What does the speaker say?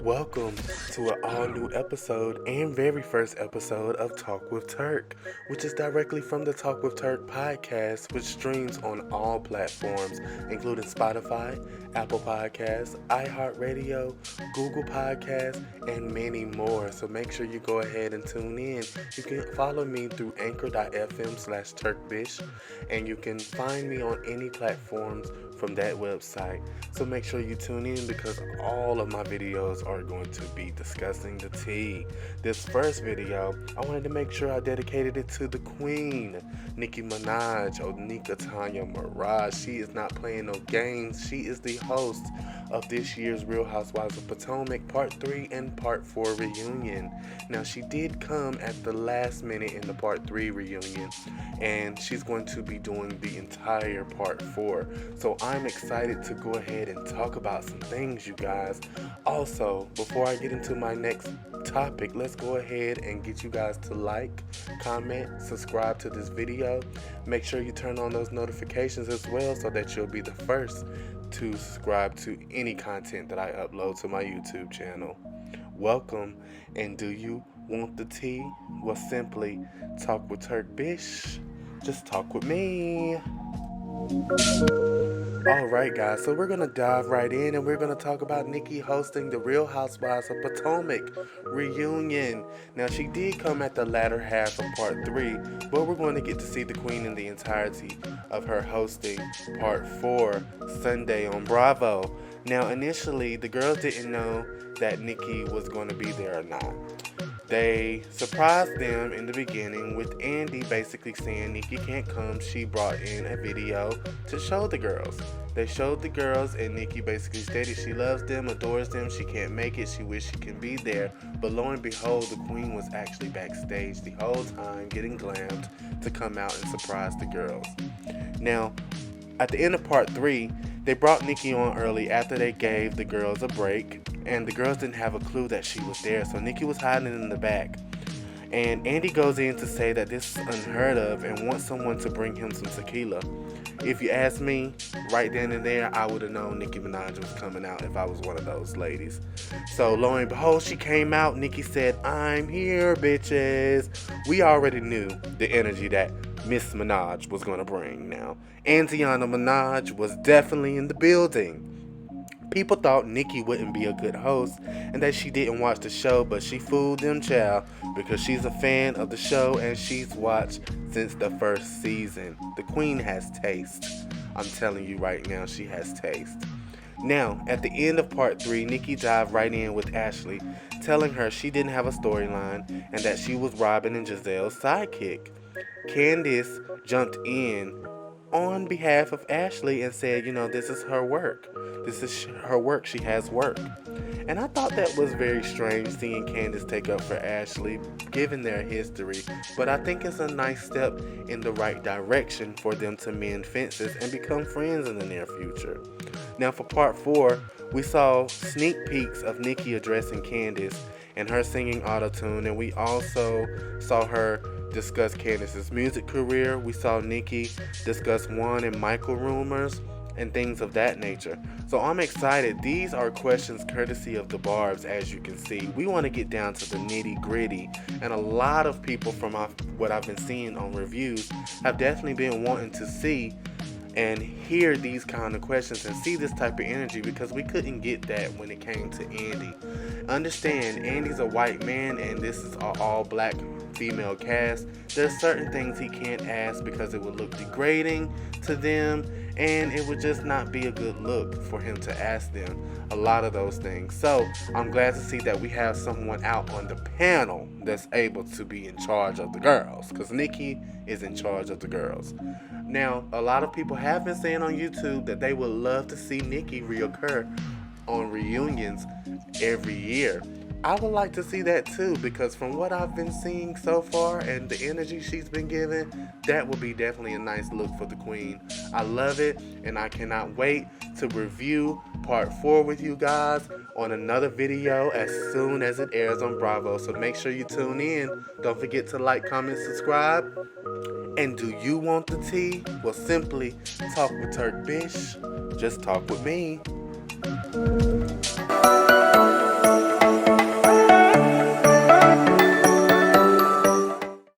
Welcome to an all new episode and very first episode of Talk with Turk, which is directly from the Talk with Turk podcast, which streams on all platforms, including Spotify, Apple Podcasts, iHeartRadio, Google Podcasts, and many more. So make sure you go ahead and tune in. You can follow me through anchor.fm/TurkBish, and you can find me on any platforms from that website. So make sure you tune in because all of my videos are going to be discussing the tea. This first video, I wanted to make sure I dedicated it to the Queen, Nicki Minaj, Onika Tanya Maraj. She is not playing no games. She is the host of this year's Real Housewives of Potomac Part 3 and Part 4 reunion. Now, she did come at the last minute in the Part 3 reunion, and she's going to be doing the entire Part 4. So I'm excited to go ahead and talk about some things, you guys. Also, before I get into my next topic, let's go ahead and get you guys to like, comment, subscribe to this video. Make sure you turn on those notifications as well so that you'll be the first to subscribe to any content that I upload to my YouTube channel. Welcome, and do you want the tea? Well, simply talk with Turk Bish. Just talk with me. Alright guys, so we're going to dive right in and we're going to talk about Nicki hosting the Real Housewives of Potomac reunion. Now, she did come at the latter half of Part 3, but we're going to get to see the Queen in the entirety of her hosting Part 4 Sunday on Bravo. Now, initially, the girls didn't know that Nicki was going to be there or not. They surprised them in the beginning with Andy basically saying Nicki can't come. She brought in a video to show the girls. They showed the girls and Nicki basically stated she loves them, adores them, she can't make it, she wishes she can be there. But lo and behold, the Queen was actually backstage the whole time getting glammed to come out and surprise the girls. Now, at the end of Part 3, they brought Nicki on early after they gave the girls a break, and the girls didn't have a clue that she was there, so Nicki was hiding in the back. And Andy goes in to say that this is unheard of and wants someone to bring him some tequila. If you ask me, right then and there, I would have known Nicki Minaj was coming out if I was one of those ladies. So lo and behold, she came out. Nicki said, "I'm here, bitches." We already knew the energy that Miss Minaj was going to bring now. Andiana Minaj was definitely in the building. People thought Nicki wouldn't be a good host and that she didn't watch the show, but she fooled them, child, because she's a fan of the show and she's watched since the first season. The Queen has taste. I'm telling you right now, she has taste. Now, at the end of Part 3, Nicki dived right in with Ashley, telling her she didn't have a storyline and that she was Robin and Giselle's sidekick. Candace jumped in on behalf of Ashley and said, this is her work. This is her work. She has work. And I thought that was very strange seeing Candace take up for Ashley, given their history. But I think it's a nice step in the right direction for them to mend fences and become friends in the near future. Now for Part 4, we saw sneak peeks of Nicki addressing Candace and her singing auto-tune, and we also saw her discuss Candace's music career. We saw Nicki discuss Juan and Michael rumors and things of that nature. So I'm excited. These are questions courtesy of the Barbs, as you can see. We want to get down to the nitty gritty, and a lot of people from what I've been seeing on reviews have definitely been wanting to see and hear these kind of questions and see this type of energy, because we couldn't get that when it came to Andy. Understand, Andy's a white man and this is an all black female cast. There's certain things he can't ask because it would look degrading to them, and it would just not be a good look for him to ask them a lot of those things. So I'm glad to see that we have someone out on the panel that's able to be in charge of the girls, because Nicki is in charge of the girls. Now, a lot of people have been saying on YouTube that they would love to see Nicki reoccur on reunions every year. I would like to see that too, because from what I've been seeing so far and the energy she's been giving, that would be definitely a nice look for the Queen. I love it, and I cannot wait to review Part 4 with you guys on another video as soon as it airs on Bravo. So make sure you tune in. Don't forget to like, comment, subscribe. And do you want the tea? Well, simply talk with Turk Bish. Just talk with me.